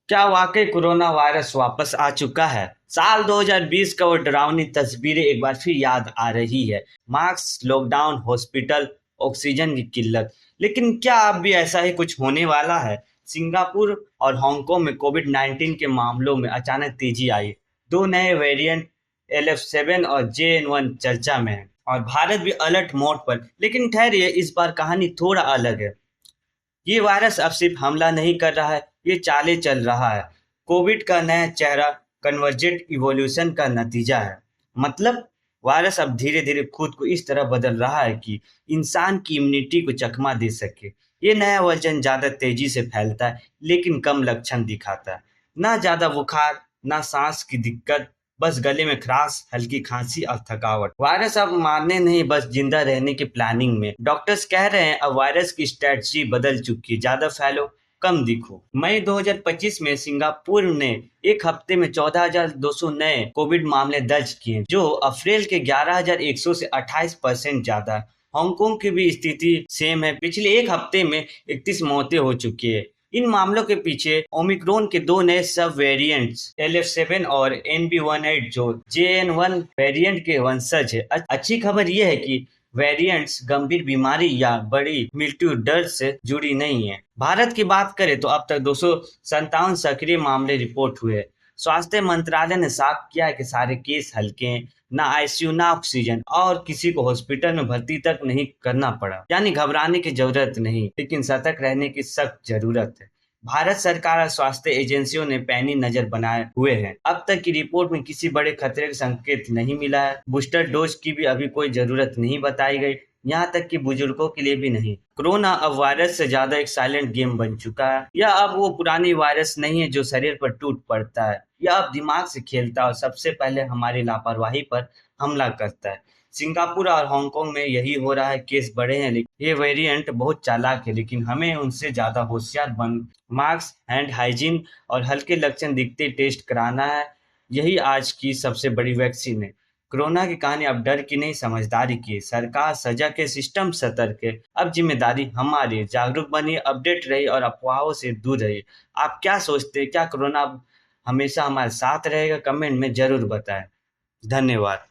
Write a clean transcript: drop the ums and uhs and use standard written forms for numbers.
क्या वाकई corona virus वापस आ चुका है? साल 2020 का वो डरावनी तस्वीरें एक बार फिर याद आ रही है। मास्क, लॉकडाउन, हॉस्पिटल, ऑक्सीजन की किल्लत। लेकिन क्या अब भी ऐसा ही कुछ होने वाला है? सिंगापुर और हांगकांग में कोविड-19 के मामलों में अचानक तेजी आई। दो नए वेरिएंट LF7 और JN1 चर्चा में हैं और भारत भी अलर्ट मोड पर। लेकिन ठहरिए, इस बार कहानी थोड़ा अलग है। ये वायरस अब सिर्फ हमला नहीं कर रहा है, ये चालें चल रहा है। कोविड का नया चेहरा कन्वर्जेंट इवोल्यूशन का नतीजा है। मतलब वायरस अब धीरे धीरे खुद को इस तरह बदल रहा है कि इंसान की इम्यूनिटी को चकमा दे सके। ये नया वर्जन ज्यादा तेजी से फैलता है, लेकिन कम लक्षण दिखाता है। ना ज्यादा बुखार, ना सांस की दिक्कत, बस गले में खराश, हल्की खांसी और थकावट। वायरस अब मारने नहीं, बस जिंदा रहने की प्लानिंग में। डॉक्टर्स कह रहे हैं अब वायरस की स्ट्रेटजी बदल चुकी है, ज्यादा फैलो, कम दिखो। मई 2025 में सिंगापुर ने एक हफ्ते में 14,200 नए कोविड मामले दर्ज किए, जो अप्रैल के 11,100 से 28% ज्यादा है। हांगकांग की भी स्थिति सेम है, पिछले एक हफ्ते में 31 मौतें हो चुकी है। इन मामलों के पीछे ओमिक्रॉन के दो नए सब वेरिएंट्स LF7 और NB18 जो JN1 वेरिएंट के वंशज है। अच्छी खबर यह है कि वेरिएंट्स गंभीर बीमारी या बड़ी मृत्यु दर से जुड़ी नहीं है। भारत की बात करें तो अब तक 257 सक्रिय मामले रिपोर्ट हुए हैं। स्वास्थ्य मंत्रालय ने साफ किया है कि सारे केस हल्के हैं, ना आईसीयू ना ऑक्सीजन, और किसी को हॉस्पिटल में भर्ती तक नहीं करना पड़ा। यानी घबराने की जरूरत नहीं, लेकिन सतर्क रहने की सख्त जरूरत है। भारत सरकार और स्वास्थ्य एजेंसियों ने पैनी नजर बनाए हुए हैं। अब तक की रिपोर्ट में किसी बड़े खतरे का संकेत नहीं मिला है। बूस्टर डोज की भी अभी कोई जरूरत नहीं बताई गई, यहाँ तक कि बुजुर्गों के लिए भी नहीं। कोरोना अब वायरस से ज्यादा एक साइलेंट गेम बन चुका है। यह अब वो पुरानी वायरस नहीं है जो शरीर पर टूट पड़ता है। यह अब दिमाग से खेलता है और सबसे पहले हमारी लापरवाही पर हमला करता है। सिंगापुर और हांगकांग में यही हो रहा है। केस बढ़े हैं, लेकिन ये वेरिएंट बहुत चालाक है, लेकिन हमें उनसे ज्यादा होशियार बन मास्क, हैंड हाइजीन और हल्के लक्षण दिखते टेस्ट कराना है। यही आज की सबसे बड़ी वैक्सीन है। कोरोना की कहानी अब डर की नहीं, समझदारी की है। सरकार सजग है, सिस्टम सतर्क है। अब जिम्मेदारी हमारी है। जागरूक बनिए, अपडेट रहिए और अफवाहों से दूर रहिए। आप क्या सोचते हैं? क्या कोरोना अब हमेशा हमारे साथ रहेगा? कमेंट में जरूर बताएं। धन्यवाद।